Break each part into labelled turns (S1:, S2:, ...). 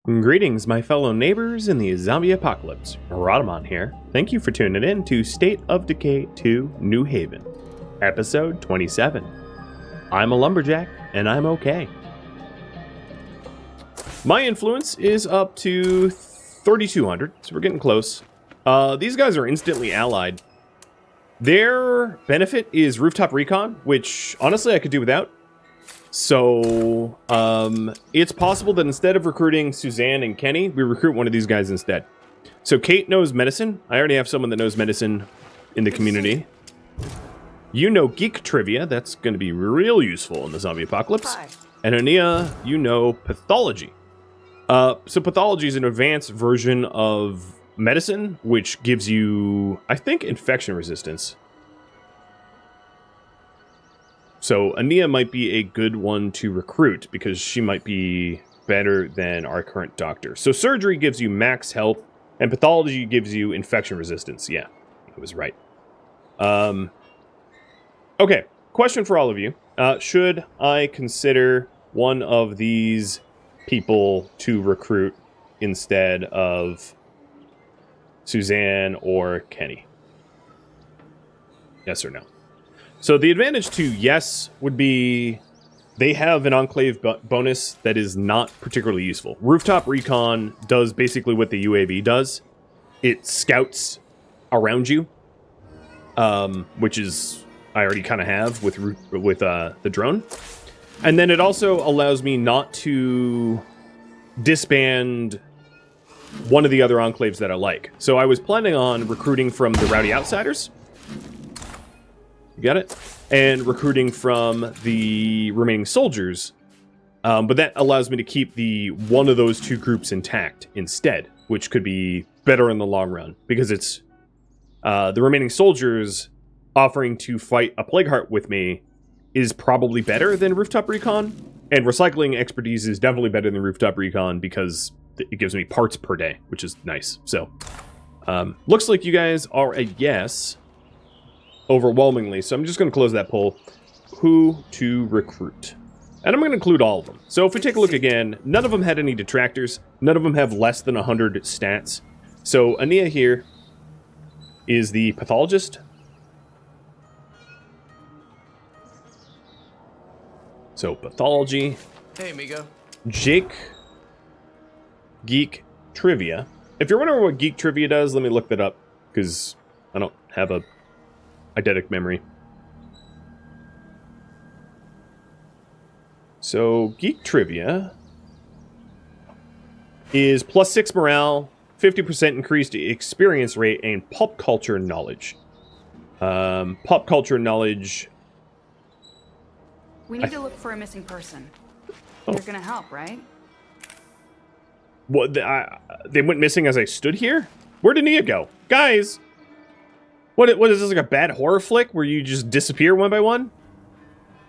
S1: Greetings, my fellow neighbors in the zombie apocalypse. Rodamon here. Thank you for tuning in to State of Decay 2 New Haven, episode 27. I'm a lumberjack, and I'm okay. My influence is up to 3,200, so we're getting close. These guys are instantly allied. Their benefit is rooftop recon, which honestly I could do without. So, it's possible that instead of recruiting Suzanne and Kenny, we recruit one of these guys instead. So Kate knows medicine. I already have someone that knows medicine in the community. You know geek trivia. That's going to be real useful in the zombie apocalypse.
S2: Hi.
S1: And Ania, you know pathology. So pathology is an advanced version of medicine, which gives you, I think, infection resistance. So Ania might be a good one to recruit because she might be better than our current doctor. So surgery gives you max health and pathology gives you infection resistance. Yeah, I was right. Okay, question for all of you. Should I consider one of these people to recruit instead of Suzanne or Kenny? Yes or no? So the advantage to yes would be they have an enclave bonus that is not particularly useful. Rooftop recon does basically what the UAV does. It scouts around you, which is I already kind of have with the drone. And then it also allows me not to disband one of the other enclaves that I like. So I was planning on recruiting from the Rowdy Outsiders. You got it? And recruiting from the remaining soldiers. But that allows me to keep the one of those two groups intact instead, which could be better in the long run. Because it's the remaining soldiers offering to fight a Plague Heart with me is probably better than Rooftop Recon. And recycling expertise is definitely better than Rooftop Recon because it gives me parts per day, which is nice. So, looks like you guys are a yes. Overwhelmingly, so I'm just going to close that poll. Who to recruit? And I'm going to include all of them. So if we take a look again, none of them had any detractors. None of them have less than 100 stats. So Ania here is the pathologist. So pathology.
S2: Hey, amigo.
S1: Jake, geek trivia. If you're wondering what geek trivia does, let me look that up because I don't have a eidetic memory. So, Geek Trivia is plus 6 morale, 50% increased experience rate, and pop culture knowledge. Pop culture knowledge...
S3: We need to look for a missing person.
S1: Oh.
S3: You're gonna help, right?
S1: What? They went missing as I stood here? Where did Nia go? Guys! What is this, like a bad horror flick where you just disappear one by one?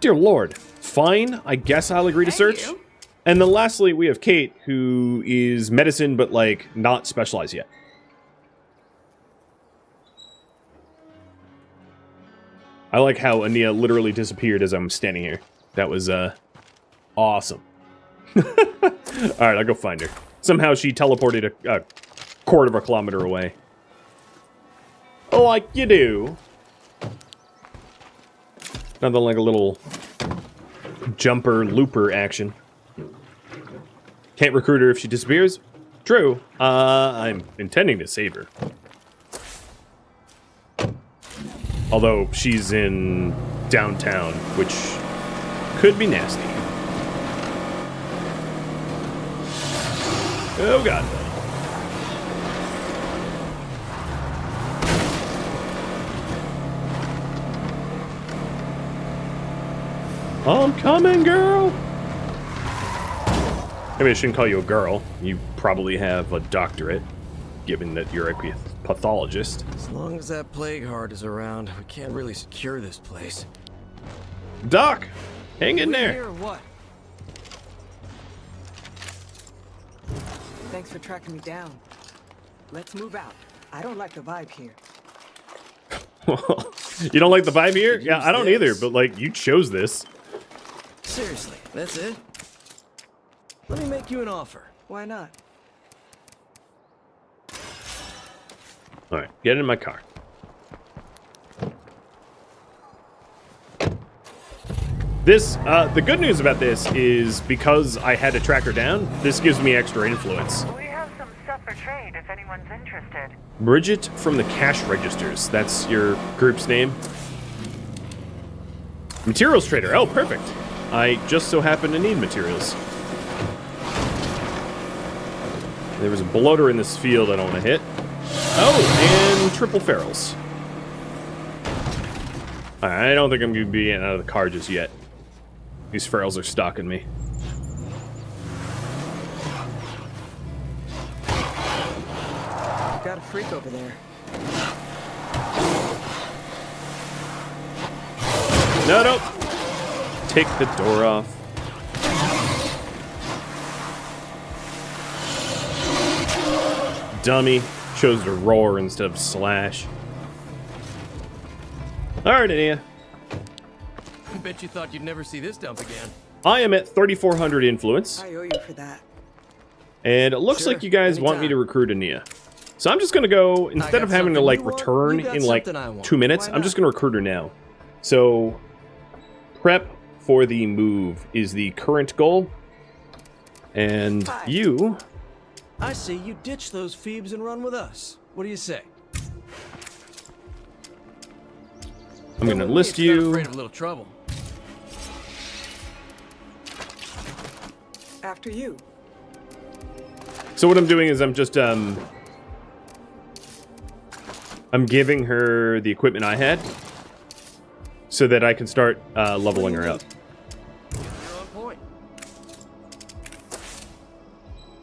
S1: Dear Lord. Fine, I guess I'll agree to search.
S3: You.
S1: And then lastly, we have Kate, who is medicine, but, like, not specialized yet. I like how Ania literally disappeared as I'm standing here. That was, awesome. Alright, I'll go find her. Somehow she teleported a quarter of a kilometer away. Like you do. Nothing like a little jumper looper action. Can't recruit her if she disappears. True. I'm intending to save her. Although she's in downtown, which could be nasty. Oh god. I'm coming, girl! Maybe I shouldn't call you a girl. You probably have a doctorate, given that you're a pathologist.
S2: As long as that plague heart is around, we can't really secure this place.
S1: Doc! Hang in there!
S2: Here or what?
S4: Thanks for tracking me down. Let's move out. I don't like the vibe here.
S1: You don't like the vibe here? Yeah, I don't either, but, like, you chose this.
S2: Seriously, that's it? Let me make you an offer.
S4: Why not?
S1: Alright, get in my car. This, the good news about this is because I had to track her down, this gives me extra influence.
S5: We have some stuff for trade if anyone's interested.
S1: Bridget from the cash registers. That's your group's name. Materials trader. Oh, perfect. I just so happen to need materials. There was a bloater in this field I don't want to hit. Oh, and triple ferals. I don't think I'm going to be getting out of the car just yet. These ferals are stalking me.
S4: Got a freak over there.
S1: No, no. Take the door off. Dummy. Chose to roar instead of slash. Alright, Ania.
S2: I bet you thought you'd never see this dump again.
S1: I am at 3,400 influence.
S4: I owe you for that.
S1: And it looks
S4: Sure,
S1: like you guys want me
S4: anytime.
S1: to recruit Ania. So I'm just going to go, instead of having to,
S2: something
S1: like,
S2: you want,
S1: return
S2: you got
S1: in, like,
S2: something I want.
S1: 2 minutes,
S4: Why
S1: I'm just
S4: not?
S1: going to recruit her now. So, prep for the move is the current goal. And
S4: Hi.
S1: you...
S2: I say you ditch those Phoebes and run with us. What do you say?
S1: I'm going to
S2: Not
S1: enlist you.
S2: afraid of a little trouble.
S4: After you.
S1: So what I'm doing is I'm just, I'm giving her the equipment I had so that I can start leveling her up.
S2: You're on point.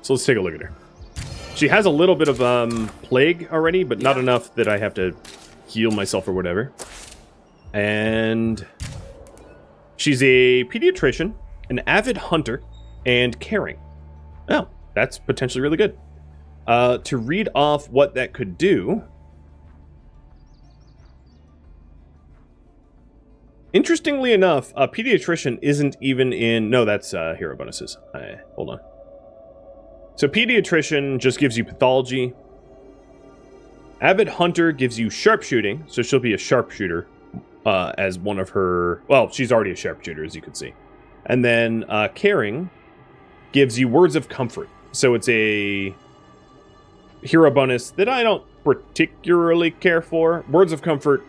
S1: So let's take a look at her. She has a little bit of plague already, but not enough that I have to heal myself or whatever. And she's a pediatrician, an avid hunter, and caring. Oh, that's potentially really good. To read off what that could do... Interestingly enough, a pediatrician isn't even in... No, that's hero bonuses. Hold on. So pediatrician just gives you pathology. Avid hunter gives you sharpshooting, so she'll be a sharpshooter as one of her... Well, she's already a sharpshooter, as you can see. And then caring gives you words of comfort. So it's a hero bonus that I don't particularly care for. Words of comfort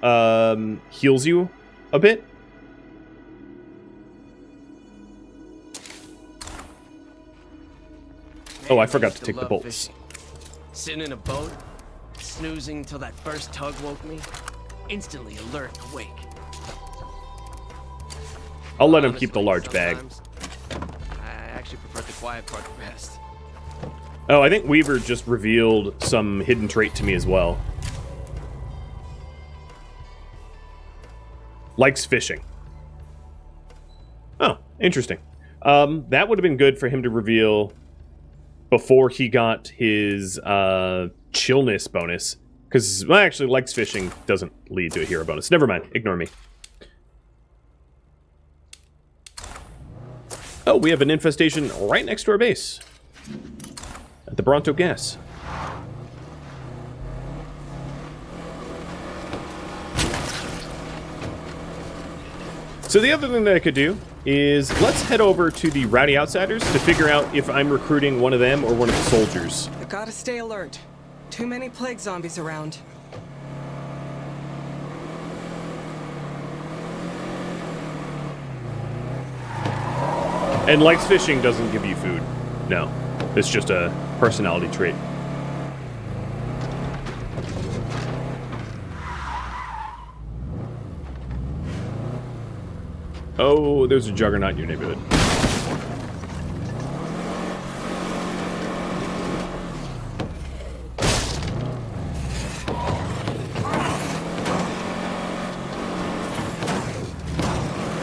S1: heals you a bit. Oh, I forgot to take the
S2: love
S1: bolts.
S2: fishing. Sitting in a boat, snoozing till that first tug woke me, instantly alert and awake.
S1: I'll let him keep the large bag.
S2: sometimes I actually prefer the quiet part the best.
S1: Oh, I think Weaver just revealed some hidden trait to me as well. Likes fishing. Oh, interesting. That would have been good for him to reveal before he got his chillness bonus. Because, well, actually, likes fishing doesn't lead to a hero bonus. Never mind. Ignore me. Oh, we have an infestation right next to our base. At the Bronto Gas. So the other thing that I could do is let's head over to the Rowdy Outsiders to figure out if I'm recruiting one of them or one of the soldiers.
S4: I gotta stay alert. Too many plague zombies around.
S1: And likes fishing doesn't give you food. No. It's just a personality trait. Oh, there's a juggernaut in your neighborhood.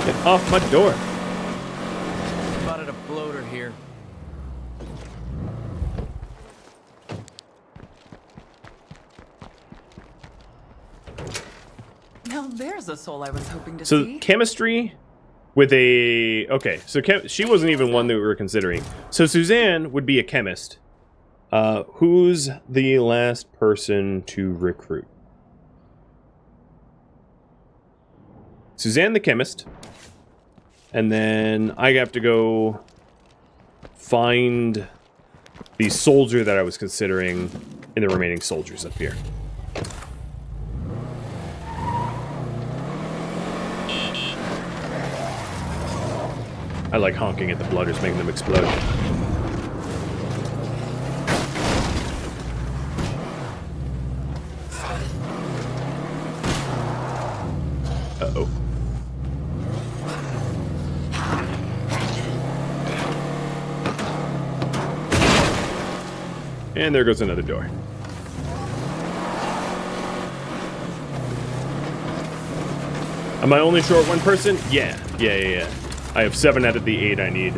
S1: Get off my door.
S2: Spotted a bloater here.
S6: Now there's a soul I was hoping to
S1: So
S6: see.
S1: chemistry with a... Okay, so she wasn't even one that we were considering. So Suzanne would be a chemist. Who's the last person to recruit? Suzanne the chemist. And then I have to go find the soldier that I was considering in the remaining soldiers up here. I like honking at the blooders, making them explode. Uh-oh. And there goes another door. Am I only short one person? Yeah. I have 7 out of the 8 I need.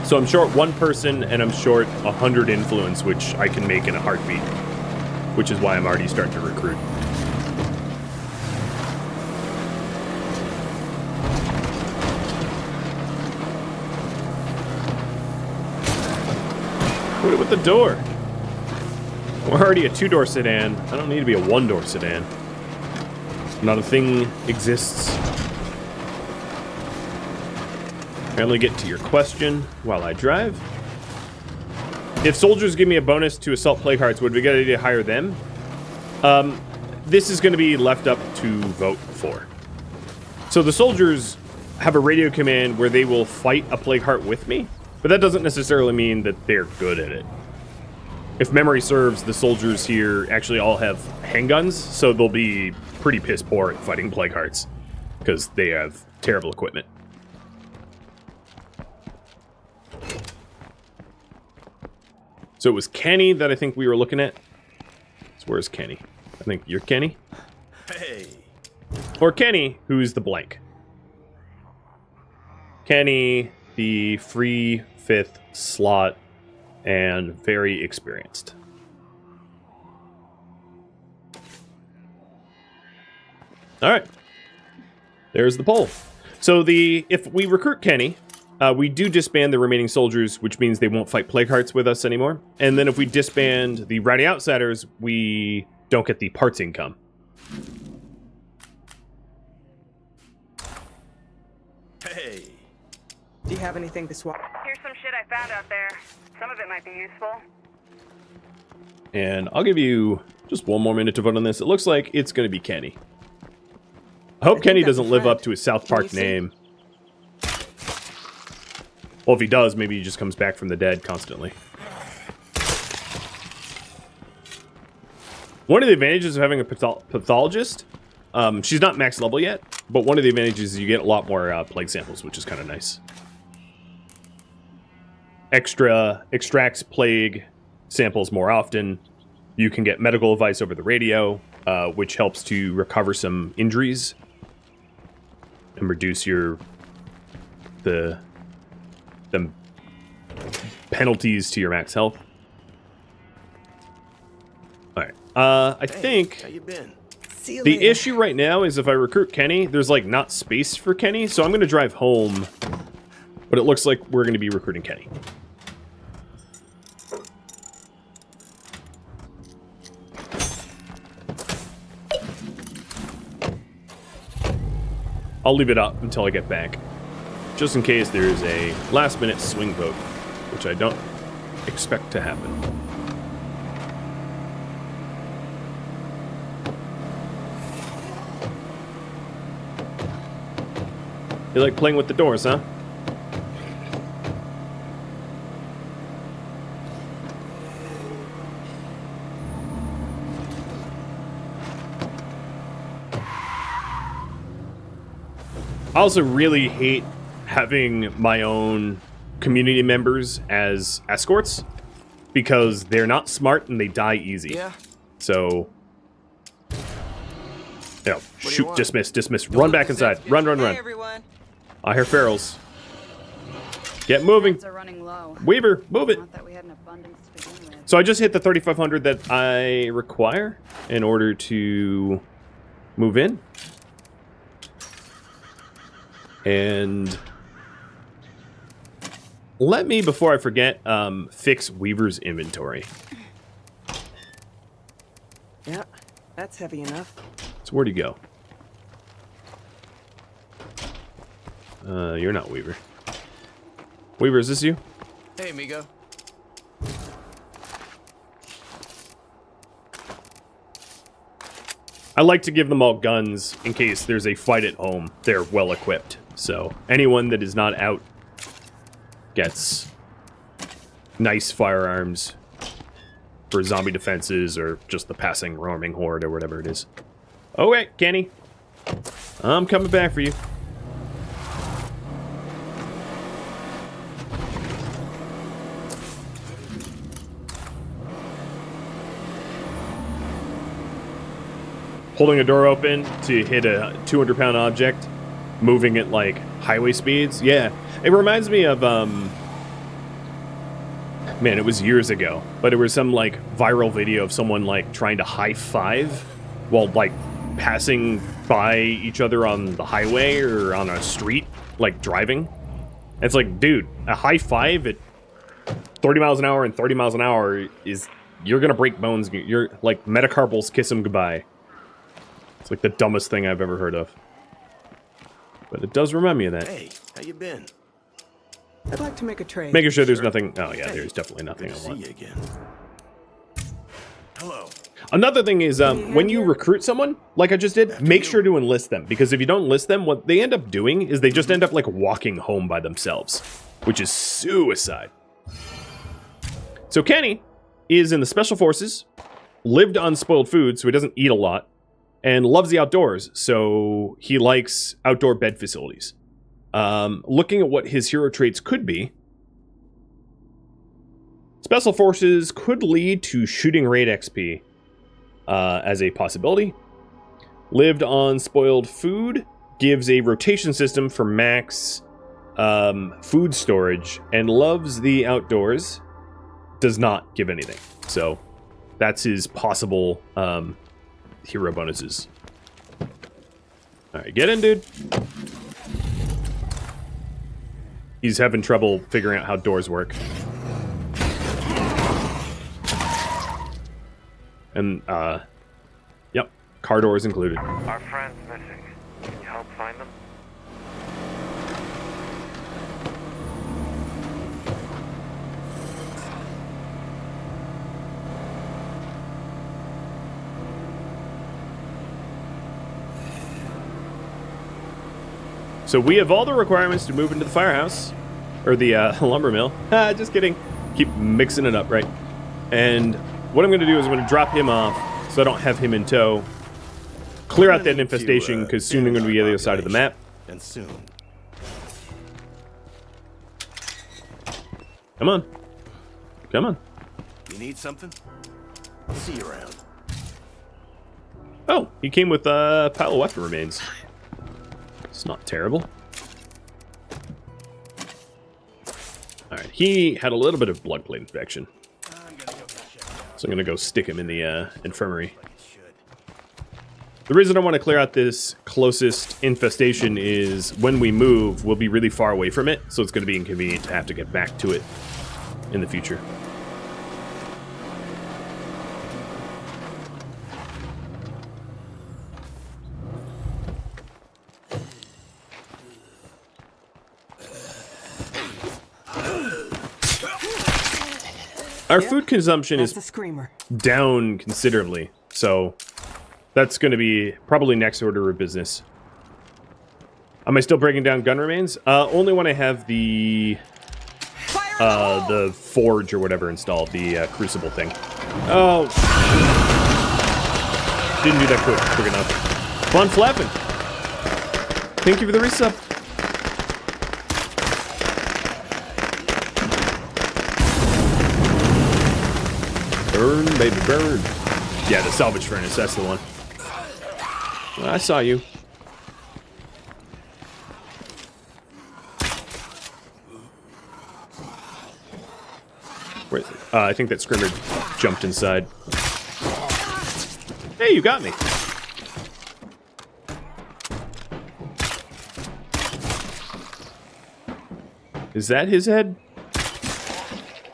S1: So I'm short 1 person, and I'm short 100 influence, which I can make in a heartbeat. Which is why I'm already starting to recruit. Put it with the door. We're already a 2-door sedan. I don't need to be a 1-door sedan. Not a thing exists. Apparently get to your question while I drive. If soldiers give me a bonus to assault plague hearts, would we get to hire them? This is going to be left up to vote for. So the soldiers have a radio command where they will fight a plague heart with me, but that doesn't necessarily mean that they're good at it. If memory serves, the soldiers here actually all have handguns, so they'll be pretty piss poor at fighting plague hearts because they have terrible equipment. So it was Kenny that I think we were looking at. So where's Kenny? I think you're Kenny.
S7: Hey.
S1: Or Kenny, who's the blank. Kenny, the free 5th slot, and very experienced. All right. There's the poll. So if we recruit Kenny, we do disband the remaining soldiers, which means they won't fight plague hearts with us anymore. And then if we disband the rowdy outsiders, we don't get the parts income.
S7: Hey.
S4: Do you have anything to swap?
S5: Here's some shit I found out there. Some of it might be useful.
S1: And I'll give you just 1 more minute to vote on this. It looks like it's going to be Kenny. I hope Kenny doesn't live up to his South Park name. Well, if he does, maybe he just comes back from the dead constantly. One of the advantages of having a pathologist, she's not max level yet, but one of the advantages is you get a lot more plague samples, which is kind of nice. Extracts plague samples more often. You can get medical advice over the radio, which helps to recover some injuries and reduce the penalties to your max health. All right. I think
S7: How you been?
S4: See you
S1: the
S4: later.
S1: issue right now is if I recruit Kenny, there's like not space for Kenny, so I'm going to drive home. But it looks like we're going to be recruiting Kenny. I'll leave it up until I get back, just in case there's a last-minute swing vote, which I don't expect to happen. You like playing with the doors, huh? I also really hate having my own community members as escorts because they're not smart and they die easy.
S7: Yeah.
S1: So, shoot,
S7: want?
S1: dismiss. Run back inside. Run.
S4: Hey, everyone.
S1: I hear ferals. Get moving.
S3: Funds are running low.
S1: Weaver, move it.
S3: Not that we had an abundance to begin with.
S1: So I just hit the 3,500 that I require in order to move in. let me, before I forget, fix Weaver's inventory.
S4: Yeah, that's heavy enough.
S1: So where'd he go? You're not Weaver. Weaver, is this you?
S2: Hey, amigo.
S1: I like to give them all guns in case there's a fight at home. They're well equipped. So anyone that is not out gets nice firearms for zombie defenses or just the passing roaming horde or whatever it is. Oh wait, Kenny. I'm coming back for you. Holding a door open to hit a 200-pound object, moving at like highway speeds. Yeah, it reminds me of man, it was years ago, but it was some like viral video of someone like trying to high five while like passing by each other on the highway or on a street, like driving. And it's like, dude, a high five at 30 miles an hour and 30 miles an hour is, you're gonna break bones. You're like metacarpals, kiss them goodbye. It's like the dumbest thing I've ever heard of. But it does remind me of that.
S7: Hey, how you been?
S4: I'd like to make a trade.
S1: Making sure there's nothing... Oh, yeah, there's definitely nothing
S7: Good
S1: I
S7: to see
S1: want.
S7: you again. Hello.
S1: Another thing is, when you recruit someone, like I just did, make sure to enlist them. Because if you don't enlist them, what they end up doing is they just end up, like, walking home by themselves. Which is suicide. So Kenny is in the Special Forces, lived on spoiled food, so he doesn't eat a lot, and loves the outdoors, so he likes outdoor bed facilities. Looking at what his hero traits could be, Special Forces could lead to shooting raid XP as a possibility. Lived on spoiled food, gives a rotation system for max food storage, and loves the outdoors, does not give anything. So that's his possible hero bonuses. Alright, get in, dude. He's having trouble figuring out how doors work. And, yep, car doors included.
S8: Our friend's missing. Can you help find them?
S1: So we have all the requirements to move into the firehouse. Or the lumber mill. Just kidding. Keep mixing it up, right? And what I'm going to do is I'm going to drop him off so I don't have him in tow. Clear out that infestation because soon I'm going to be on the other side of the map.
S7: And soon.
S1: Come on. Come on.
S7: You need something? I'll see you around.
S1: Oh, he came with a pile of weapon remains. It's not terrible. Alright, he had a little bit of blood plate infection. So I'm going to go stick him in the infirmary. The reason I want to clear out this closest infestation is when we move, we'll be really far away from it, so it's going to be inconvenient to have to get back to it in the future. Our food consumption is
S4: That's a screamer.
S1: down considerably, so that's going to be probably next order of business. Am I still breaking down gun remains? Only when I have the forge or whatever installed, the crucible thing. Oh, didn't do that quick enough. Fun flapping. Thank you for the resub. Burn, baby, burn. Yeah, the salvage furnace, that's the one. I saw you. Where is it? I think that scrimmer jumped inside. Hey, you got me. Is that his head?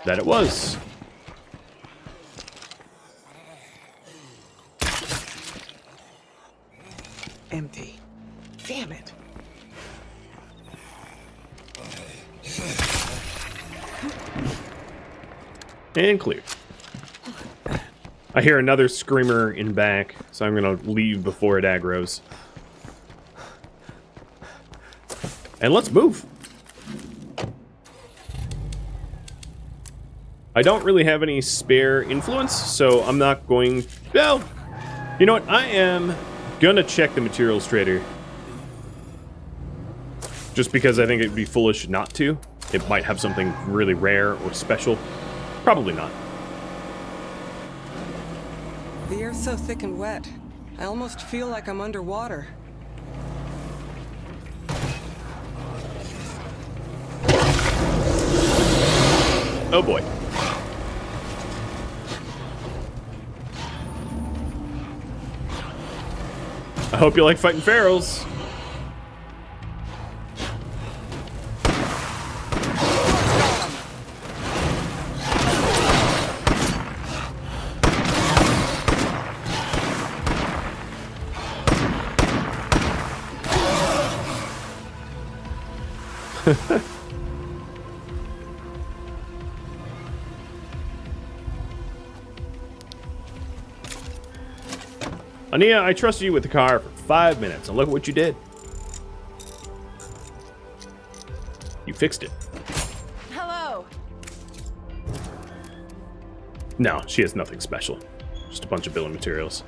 S1: that it was.
S4: Empty. Damn it.
S1: And clear. I hear another screamer in back, so I'm gonna leave before it aggroes. And let's move. I don't really have any spare influence, so I'm not going... Well, you know what? I am gonna check the materials trader. Just because I think it'd be foolish not to. It might have something really rare or special. Probably not.
S4: The air's so thick and wet. I almost feel like I'm underwater.
S1: Oh boy. I hope you like fighting ferals. Ania, I trusted you with the car for 5 minutes, and look what you did. You fixed it.
S3: Hello.
S1: No, she has nothing special. Just a bunch of building materials.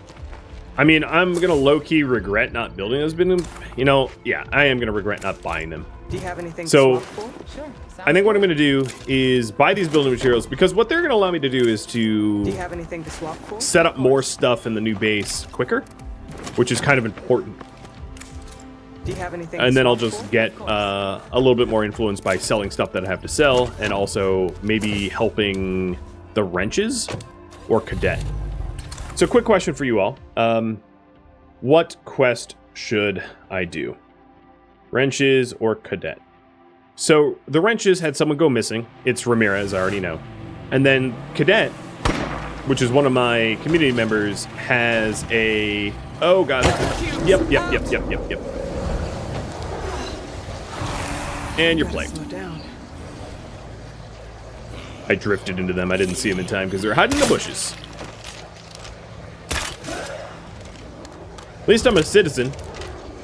S1: I mean, I'm gonna low-key regret not building those building... You know, yeah, I am gonna regret not buying them.
S4: Do you have anything
S1: So,
S4: to swap for?
S6: Sure.
S1: I think what I'm gonna do is buy these building materials, because what they're gonna allow me to do is
S4: Do you
S1: to
S4: have anything to swap for?
S1: set up more stuff in the new base quicker, which is kind of important.
S4: Do you have anything
S1: And
S4: to
S1: then I'll
S4: swap
S1: just
S4: for?
S1: get a little bit more influence by selling stuff that I have to sell, and also maybe helping the wrenches or cadet. So quick question for you all. What quest should I do? Wrenches or cadet? So the wrenches had someone go missing. It's Ramirez, I already know. And then cadet, which is one of my community members, has a... Oh god. Yep. And you're
S4: Gotta
S1: playing.
S4: slow down.
S1: I drifted into them. I didn't see them in time because they're hiding in the bushes. At least I'm a citizen.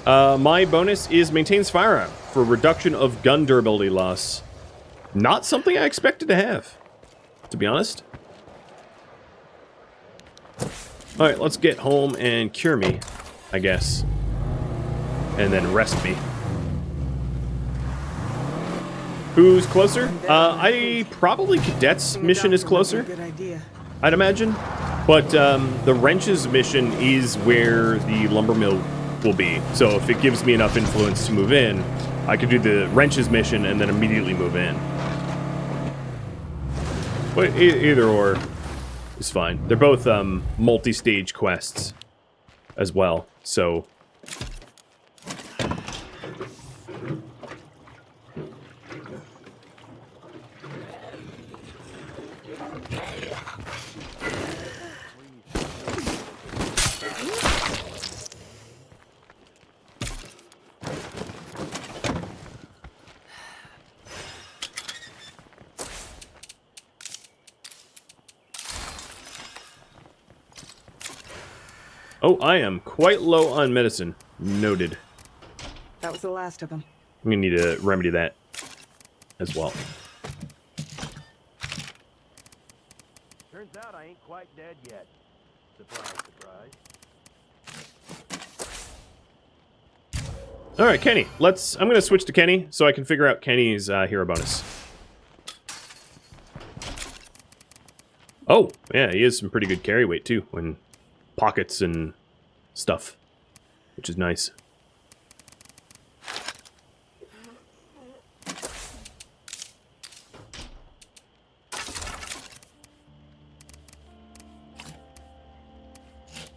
S1: My bonus is maintains firearm for reduction of gun durability loss. Not something I expected to have, to be honest. Alright, let's get home and cure me, I guess. And then rest me. Who's closer? I probably Cadet's mission is closer,
S4: Good idea.
S1: I'd imagine. But the wrenches mission is where the lumber mill will be. So if it gives me enough influence to move in, I could do the wrenches mission and then immediately move in. But either or is fine. They're both multi-stage quests as well. So oh, I am quite low on medicine. Noted.
S4: That was the last of them.
S1: I'm gonna need to remedy that as well.
S7: Turns out I ain't quite dead yet. Surprise, surprise.
S1: All right, Kenny. I'm gonna switch to Kenny so I can figure out Kenny's hero bonus. Oh, yeah, he has some pretty good carry weight too, when pockets and stuff, which is nice.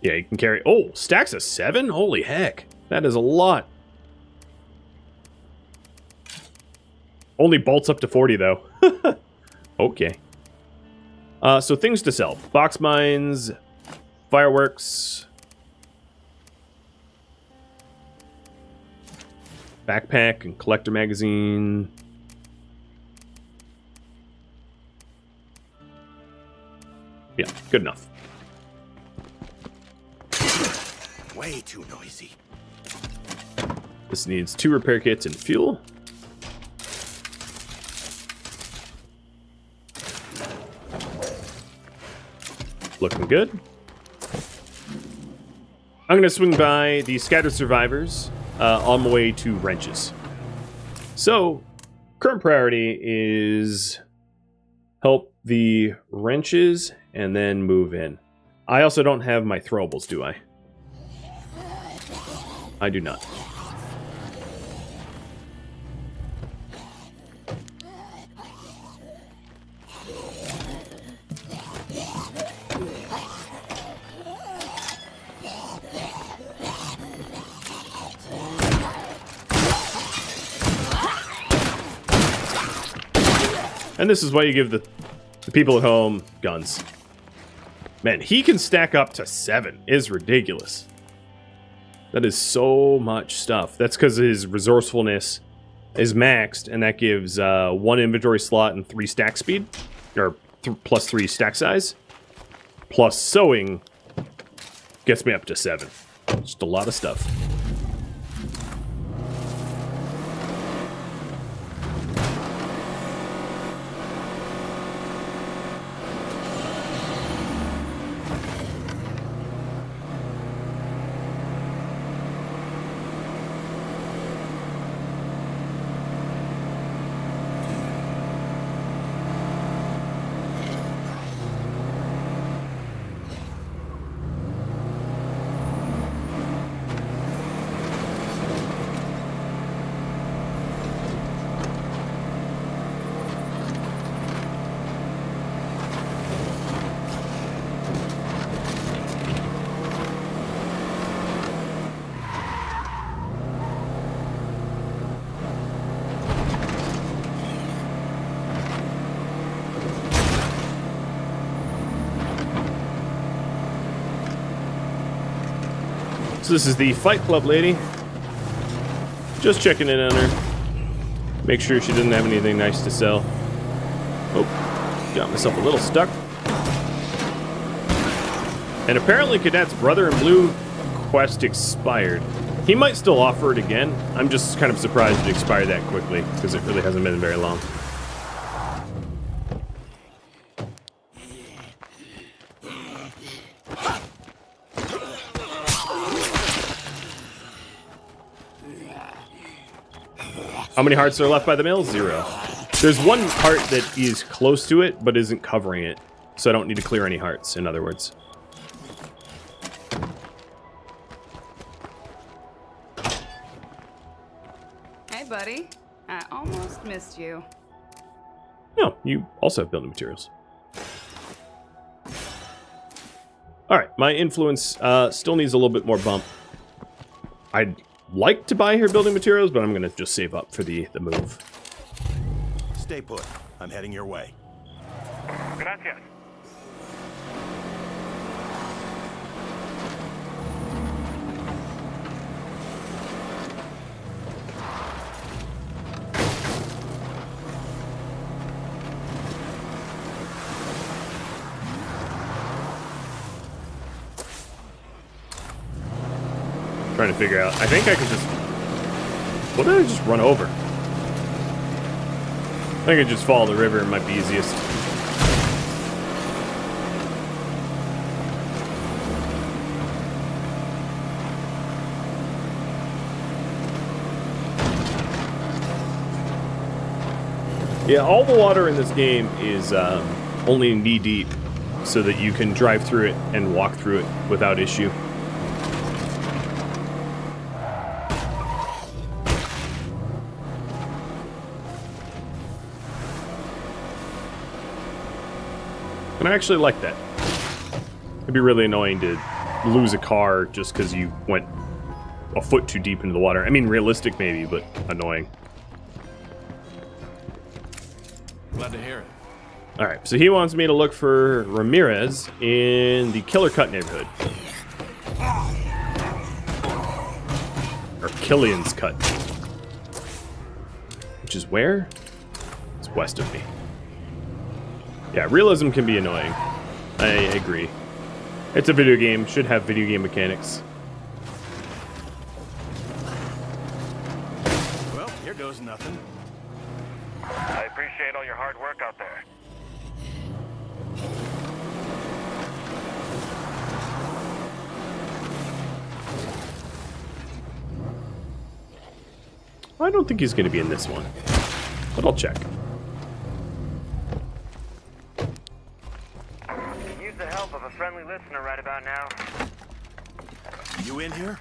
S1: Yeah, you can carry... Oh, stacks of 7? Holy heck. That is a lot. Only bolts up to 40, though. Okay. So things to sell. Box mines, fireworks, backpack and collector magazine. Yeah, good enough.
S7: Way too noisy.
S1: This needs 2 repair kits and fuel. Looking good. I'm going to swing by the scattered survivors on my way to wrenches. So, current priority is help the wrenches and then move in. I also don't have my throwables, do I? I do not. And this is why you give the people at home guns. Man, he can stack up to 7. It is ridiculous. That is so much stuff. That's because his resourcefulness is maxed, and that gives 1 inventory slot and 3 stack speed, or plus 3 stack size. Plus sewing gets me up to 7. Just a lot of stuff. So this is the Fight Club lady. Just checking in on her. Make sure she doesn't have anything nice to sell. Oh, got myself a little stuck. And apparently Cadet's Brother in Blue quest expired. He might still offer it again. I'm just kind of surprised it expired that quickly, because it really hasn't been very long. How many hearts are left by the mill? 0. There's 1 heart that is close to it, but isn't covering it. So I don't need to clear any hearts, in other words.
S3: Hey, buddy. I almost missed you.
S1: No, you also have building materials. Alright, my influence still needs a little bit more bump. I'd like to buy her building materials, but I'm going to just save up for the move.
S7: Stay put. I'm heading your way.
S8: Gracias.
S1: Trying to figure out. I think I could just... What did I just run over? I think I just follow the river. It might be easiest. Yeah, all the water in this game is only knee deep, so that you can drive through it and walk through it without issue. And I actually like that. It'd be really annoying to lose a car just because you went a foot too deep into the water. I mean, realistic maybe, but annoying.
S9: Glad to hear it.
S1: All right, so he wants me to look for Ramirez in the Killer Cut neighborhood. Or Killian's Cut. Which is where? It's west of me. Yeah, realism can be annoying. I agree. It's a video game, should have video game mechanics.
S7: Well, here goes nothing.
S8: I appreciate all your hard work out there.
S1: I don't think he's going to be in this one, but I'll check.
S8: Could use the help of a friendly listener right about now.
S7: You in here?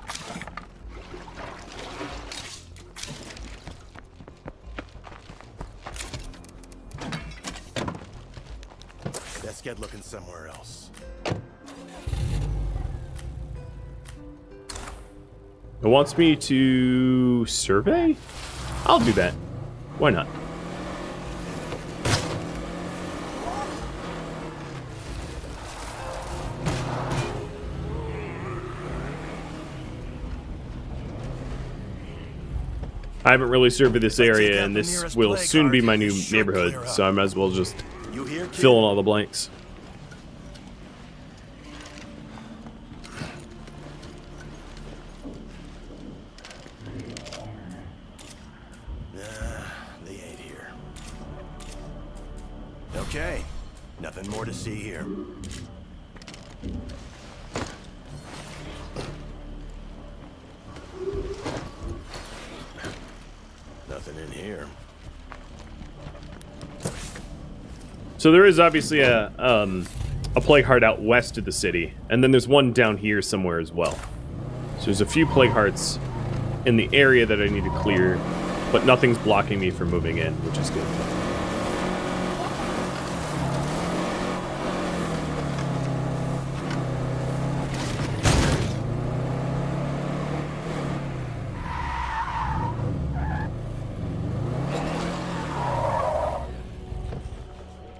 S7: Let's get looking somewhere else.
S1: It wants me to survey? I'll do that. Why not? I haven't really surveyed this area, and this will soon be my new neighborhood, so I might as well just
S7: You here, kid?
S1: fill in all the blanks.
S7: They ain't here. Okay. Nothing more to see here. Nothing in here.
S1: So there is obviously a plague heart out west of the city, and then there's one down here somewhere as well. So there's a few plague hearts in the area that I need to clear, but nothing's blocking me from moving in, which is good.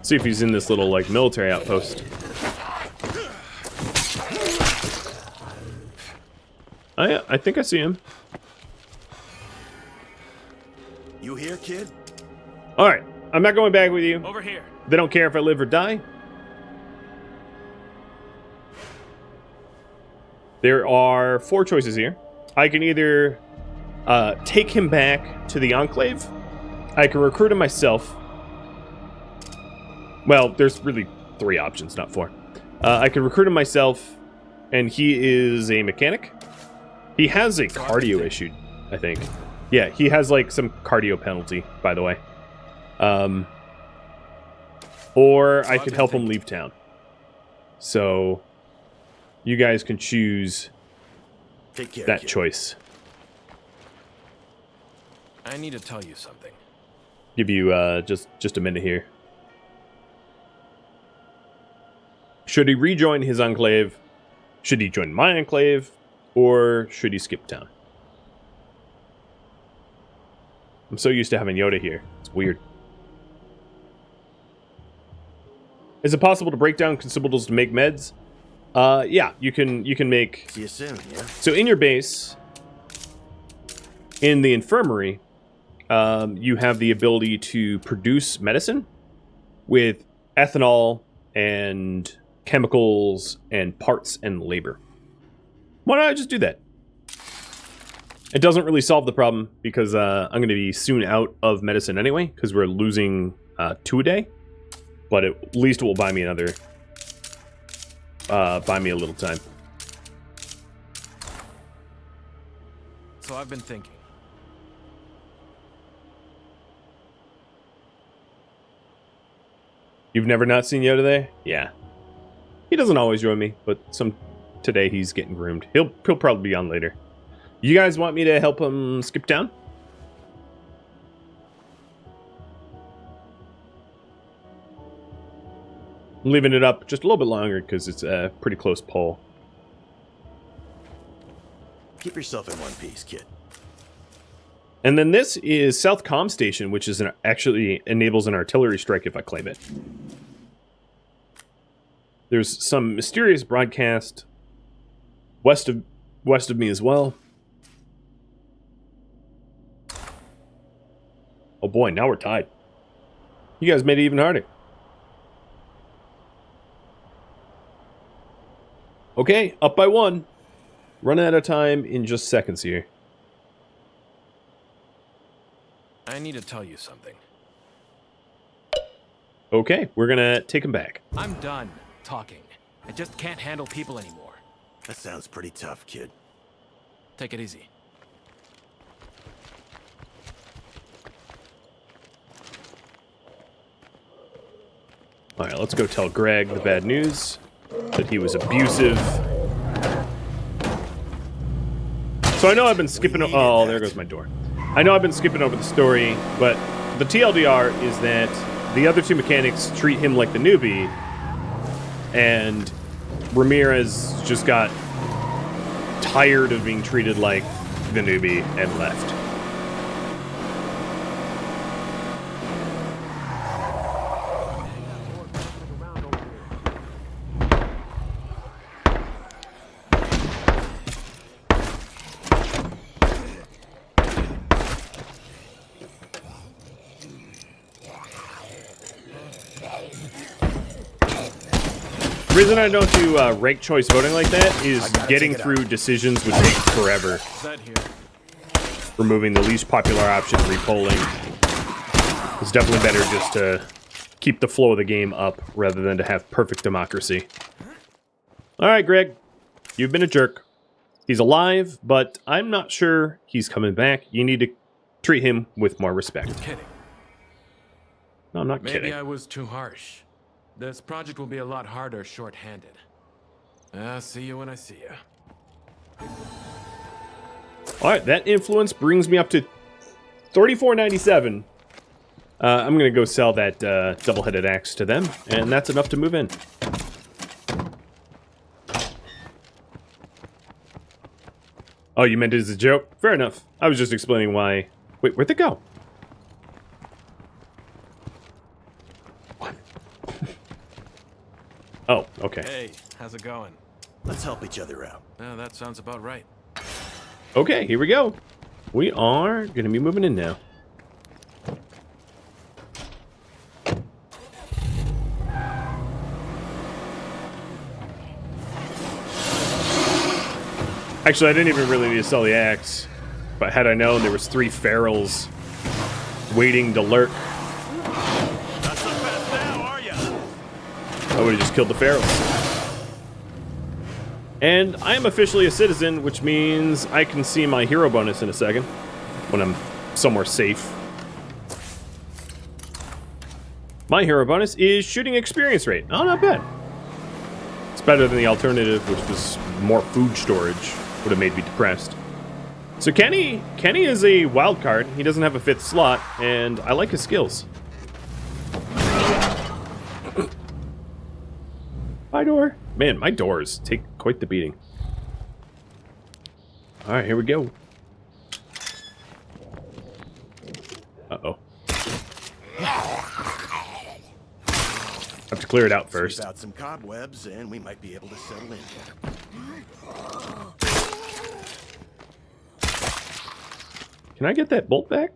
S1: See if he's in this little like military outpost. I think I see him.
S7: You here, kid?
S1: All right, I'm not going back with you.
S2: Over here.
S1: They don't care if I live or die. There are 4 choices here. I can either take him back to the Enclave. I can recruit him myself. Well, there's really 3 options, not 4. I can recruit him myself, and he is a mechanic. He has a cardio issue, I think. Yeah, he has like some cardio penalty, by the way. Or I could help him leave town. So you guys can choose
S7: Take care,
S1: that
S7: kid.
S1: choice.
S2: I need to tell you something.
S1: Give you just a minute here. Should he rejoin his enclave? Should he join my enclave? Or should he skip town? I'm so used to having Yoda here. It's weird. Is it possible to break down consumables to make meds? Yeah, you can make.
S7: See you soon, yeah?
S1: So in your base, in the infirmary, you have the ability to produce medicine with ethanol and chemicals and parts and labor. Why don't I just do that? It doesn't really solve the problem because I'm going to be soon out of medicine anyway because we're losing 2 a day. But at least it will buy me another, buy me a little time.
S2: So I've been thinking.
S1: You've never not seen Yoda there? Yeah. He doesn't always join me, but today he's getting groomed. He'll probably be on later. You guys want me to help him skip down? I'm leaving it up just a little bit longer because it's a pretty close pull.
S7: Keep yourself in one piece, kid.
S1: And then this is South Comm Station, which is actually enables an artillery strike if I claim it. There's some mysterious broadcast west of me as well. Oh boy, now we're tied. You guys made it even harder. Okay, up by 1. Running out of time in just seconds here.
S7: I need to tell you something.
S1: Okay, we're gonna take him back.
S7: I'm done talking. I just can't handle people anymore.
S9: That sounds pretty tough, kid.
S7: Take it easy.
S1: Alright, let's go tell Greg the bad news. That he was abusive. So I know I've been skipping... Oh, there goes my door. I know I've been skipping over the story, but the TLDR is that the other 2 mechanics treat him like the newbie, and Ramirez just got tired of being treated like the newbie and left. The reason I don't do rank choice voting like that is getting through decisions would take forever.
S7: Is that here?
S1: Removing the least popular option, repolling. It's definitely better just to keep the flow of the game up rather than to have perfect democracy. Alright, Greg. You've been a jerk. He's alive, but I'm not sure he's coming back. You need to treat him with more respect.
S7: You're kidding.
S1: No, I'm not kidding.
S7: Maybe I was too harsh. This project will be a lot harder short-handed. I'll see you when I see you.
S1: Alright, that influence brings me up to 34.97. I'm gonna go sell that double-headed axe to them, and that's enough to move in. Oh, you meant it as a joke? Fair enough. I was just explaining why... Wait, where'd they go? What? Oh, okay.
S7: Hey, how's it going?
S9: Let's help each other out.
S7: That sounds about right.
S1: Okay, here we go. We are gonna be moving in now. Actually, I didn't even really need to sell the axe. But had I known there was 3 ferals waiting to lurk,
S9: Not so fast now, are ya?
S1: I would have just killed the ferals. And I am officially a citizen, which means I can see my hero bonus in a second. When I'm somewhere safe. My hero bonus is shooting experience rate. Oh, not bad. It's better than the alternative, which was more food storage. Would have made me depressed. So Kenny is a wild card. He doesn't have a 5th slot, and I like his skills. My door. Man, my doors take quite the beating. All right, here we go. Uh-oh. Have to clear it out first.
S9: Sweep out some cobwebs, and we might be able to settle in.
S1: Can I get that bolt back?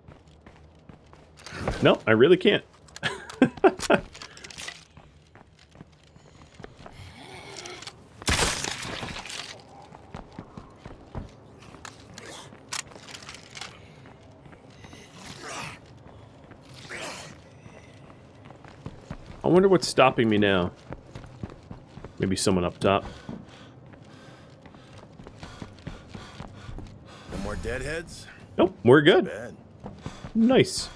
S1: No, I really can't. I wonder what's stopping me now. Maybe someone up top.
S9: No more deadheads?
S1: Nope, we're good.
S9: Bad.
S1: Nice.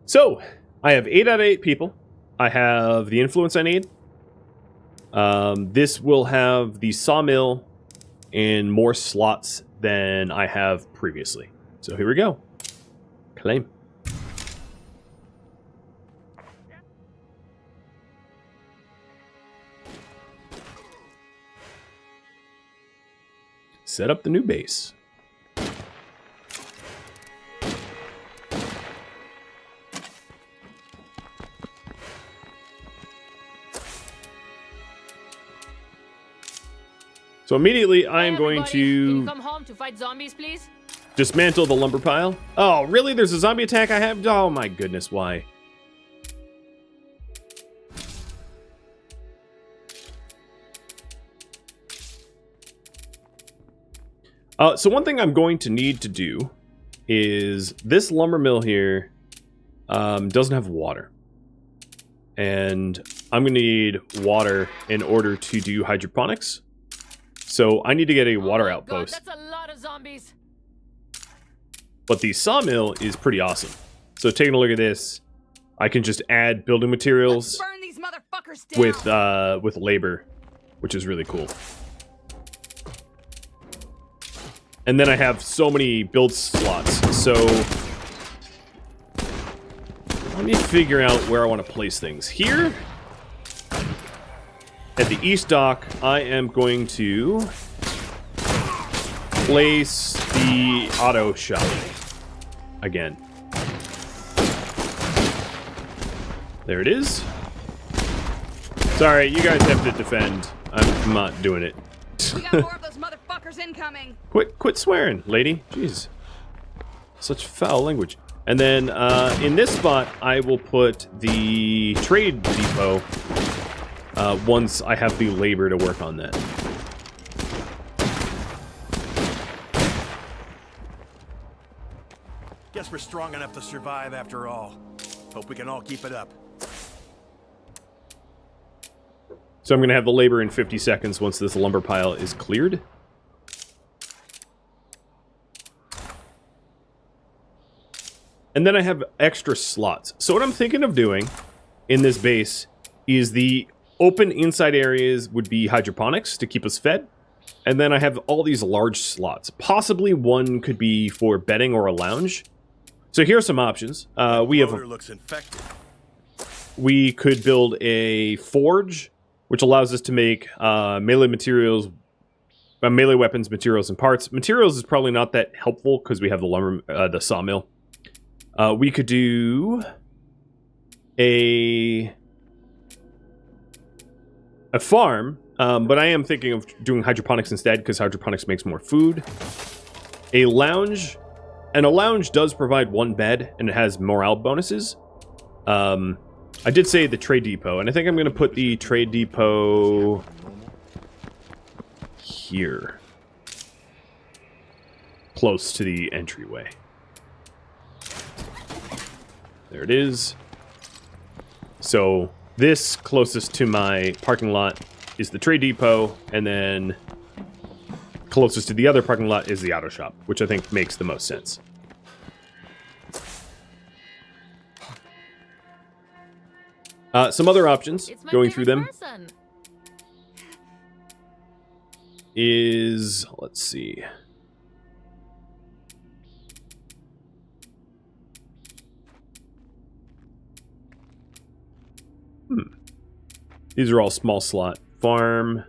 S1: So, I have 8 out of 8 people. I have the influence I need. This will have the sawmill and more slots than I have previously. So here we go. Claim. Set up the new base. So immediately I am
S10: Hey,
S1: going
S10: everybody. Can you
S1: to
S10: come home to fight zombies, please?
S1: dismantle the lumber pile. Oh, really? There's a zombie attack I have? Oh my goodness, why? So one thing I'm going to need to do is this lumber mill here doesn't have water. And I'm going to need water in order to do hydroponics. So I need to get a water
S10: my
S1: outpost.
S10: God, that's a lot of zombies.
S1: But the sawmill is pretty awesome. So taking a look at this, I can just add building materials
S3: Burn these motherfuckers down.
S1: with labor, which is really cool. And then I have so many build slots. So let me figure out where I want to place things. Here at the east dock, I am going to place the auto shop again. There it is. Sorry, you guys have to defend. I'm not doing it.
S3: We got more of those motherfuckers incoming.
S1: Quit swearing, lady. Jeez. Such foul language. And then in this spot, I will put the trade depot once I have the labor to work on that.
S9: Guess we're strong enough to survive after all. Hope we can all keep it up.
S1: So I'm going to have the labor in 50 seconds once this lumber pile is cleared. And then I have extra slots. So what I'm thinking of doing in this base is the open inside areas would be hydroponics to keep us fed. And then I have all these large slots. Possibly one could be for bedding or a lounge. So here are some options.
S9: Looks infected.
S1: We could build a forge, which allows us to make melee materials, melee weapons, materials, and parts. Materials is probably not that helpful because we have the sawmill. We could do a farm, but I am thinking of doing hydroponics instead because hydroponics makes more food. A lounge, and a lounge does provide one bed and it has morale bonuses. I did say the trade depot, and I think I'm going to put the trade depot here, close to the entryway. There it is. So this closest to my parking lot is the trade depot, and then closest to the other parking lot is the auto shop, which I think makes the most sense. Some other options, going through them, is, let's see. These are all small slot. Farm.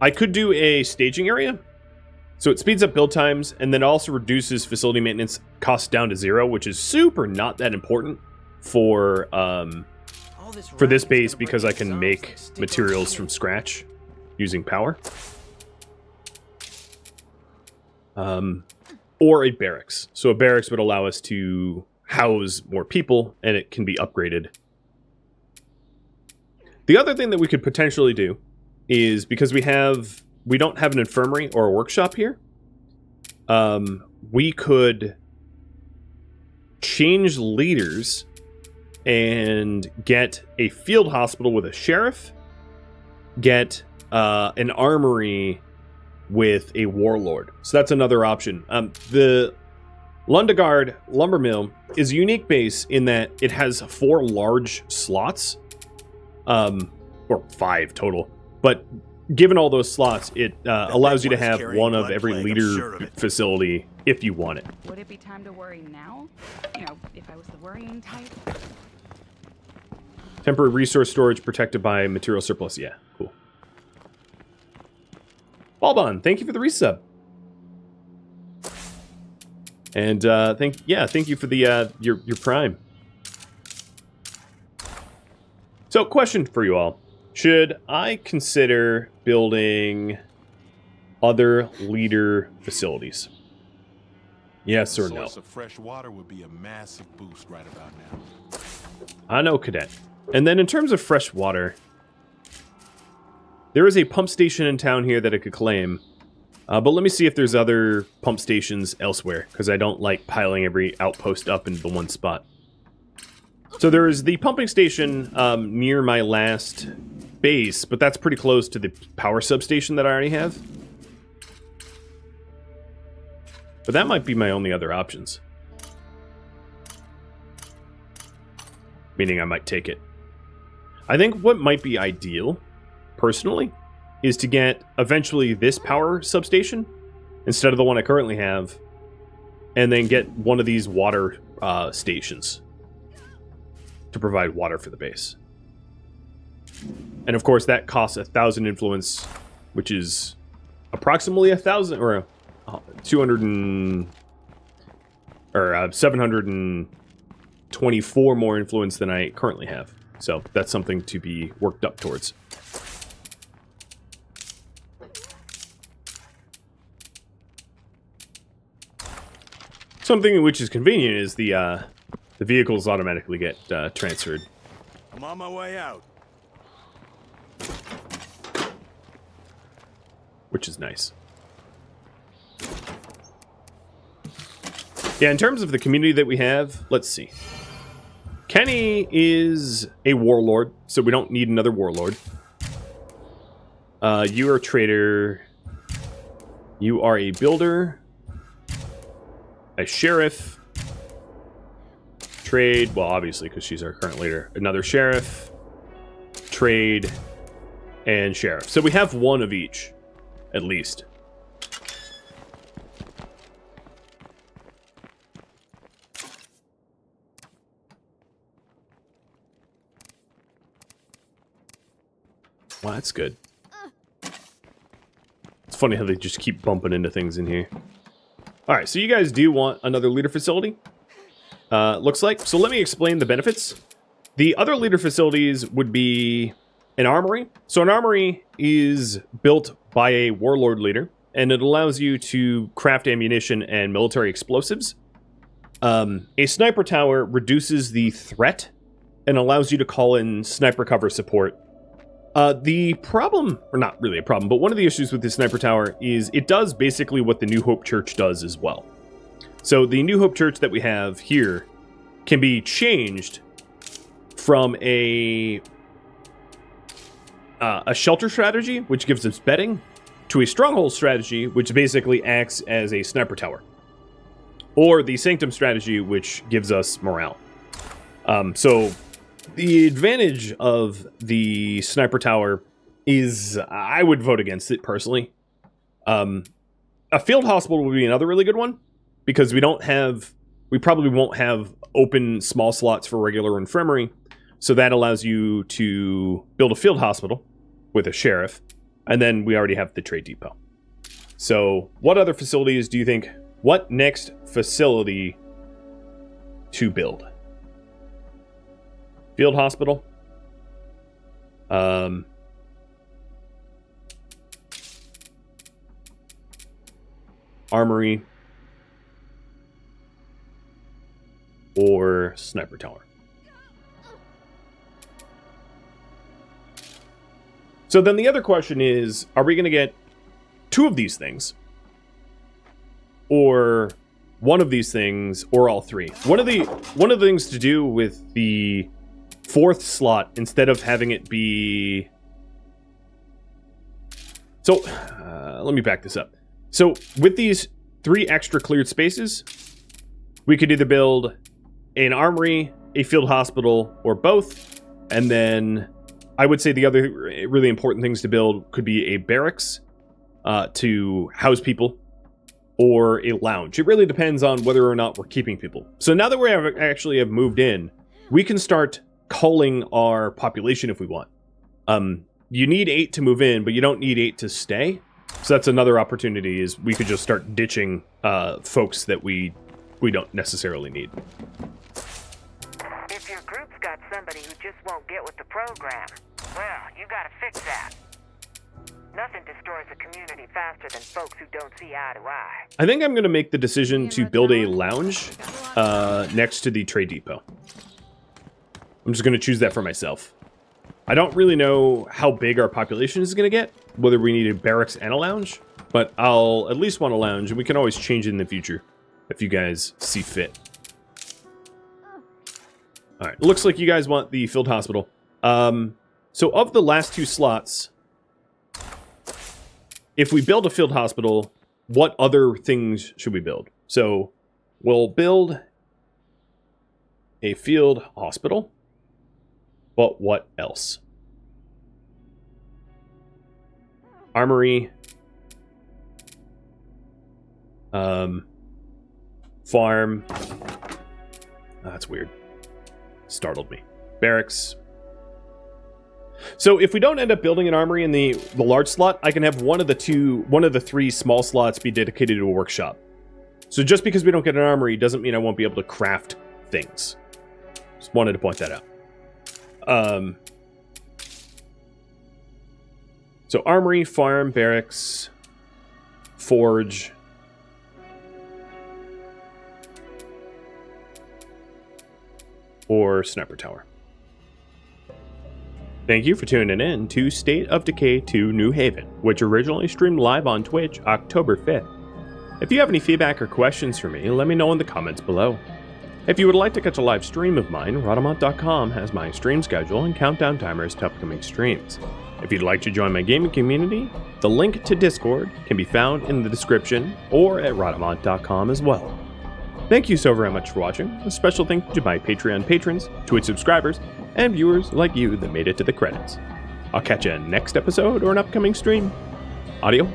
S1: I could do a staging area. So it speeds up build times, and then also reduces facility maintenance costs down to 0, which is super not that important for this base because I can make materials from scratch using power. Or a barracks. So a barracks would allow us to house more people, and it can be upgraded. The other thing that we could potentially do is, because we don't have an infirmary or a workshop here, we could change leaders and get a field hospital with a sheriff, get an armory with a warlord. So that's another option. The Lundegard lumber mill is a unique base in that it has 4 large slots, or 5 total. But given all those slots, it allows you to have one of every leader facility if you want it.
S3: Would it be time to worry now? You know, if I was the worrying type?
S1: Temporary resource storage protected by material surplus. Yeah, cool. Balbon, thank you for the resub. And thank you for the your prime. So, question for you all. Should I consider building other leader facilities? Yes or no?
S11: Source of fresh water would be a massive boost right about now.
S1: I know, Cadet. And then in terms of fresh water, there is a pump station in town here that I could claim. But let me see if there's other pump stations elsewhere, because I don't like piling every outpost up into the one spot. So there is the pumping station near my last base, but that's pretty close to the power substation that I already have. But that might be my only other options. Meaning I might take it. I think what might be ideal, personally, is to get eventually this power substation instead of the one I currently have, and then get one of these water stations to provide water for the base. And of course that costs 1,000 influence, which is approximately 1,000 or 724 more influence than I currently have. So that's something to be worked up towards. Something which is convenient is the vehicles automatically get transferred.
S9: I'm on my way out.
S1: Which is nice. Yeah, in terms of the community that we have, let's see. Kenny is a warlord, so we don't need another warlord. You are a trader. You are a builder. A sheriff. Trade, well, obviously, because she's our current leader. Another sheriff. Trade. And sheriff. So we have one of each, at least. Wow, that's good. It's funny how they just keep bumping into things in here. Alright, so you guys do want another leader facility? Looks like. So let me explain the benefits. The other leader facilities would be an armory. So an armory is built by a warlord leader, and it allows you to craft ammunition and military explosives. A sniper tower reduces the threat and allows you to call in sniper cover support. The problem, or not really a problem, but one of the issues with the sniper tower is it does basically what the New Hope Church does as well. So the New Hope Church that we have here can be changed from a shelter strategy, which gives us bedding, to a stronghold strategy, which basically acts as a sniper tower, or the sanctum strategy, which gives us morale. So the advantage of the sniper tower is I would vote against it personally. A field hospital would be another really good one, because we probably won't have open small slots for regular infirmary. So that allows you to build a field hospital with a sheriff, and then we already have the trade depot. So what other facilities do you think, what next facility to build? Field hospital. Armory. Or sniper tower. So then the other question is, are we going to get two of these things? Or one of these things, or all three? One of the things to do with the fourth slot, instead of having it be... So, let me back this up. So, with these 3 extra cleared spaces, we could either build an armory, a field hospital, or both. And then I would say the other really important things to build could be a barracks to house people, or a lounge. It really depends on whether or not we're keeping people. So now that we actually have moved in, we can start culling our population if we want. You need 8 to move in, but you don't need 8 to stay. So that's another opportunity, is we could just start ditching folks that we don't necessarily need.
S5: If your group's got somebody who just won't get with the program, Well, you gotta fix that. Nothing destroys a community faster than folks who don't see eye to eye.
S1: I think I'm going to make the decision to build a lounge next to the trade depot. I'm just going to choose that for myself. I don't really know how big our population is going to get, whether we need a barracks and a lounge, but I'll at least want a lounge, and we can always change it in the future if you guys see fit. All right, looks like you guys want the field hospital. So of the last 2 slots, if we build a field hospital, what other things should we build? So we'll build a field hospital, but what else? Armory, farm. Oh, that's weird. Startled me. Barracks. So if we don't end up building an armory in the large slot, I can have one of the 3 small slots be dedicated to a workshop. So just because we don't get an armory doesn't mean I won't be able to craft things. Just wanted to point that out. So armory, farm, barracks, forge. Or sniper tower. Thank you for tuning in to State of Decay 2 New Haven, which originally streamed live on Twitch October 5th. If you have any feedback or questions for me, let me know in the comments below. If you would like to catch a live stream of mine, Rhodamont.com has my stream schedule and countdown timers to upcoming streams. If you'd like to join my gaming community, the link to Discord can be found in the description or at Rhodamont.com as well. Thank you so very much for watching. A special thank you to my Patreon patrons, Twitch subscribers, and viewers like you that made it to the credits. I'll catch you next episode or an upcoming stream. Adios.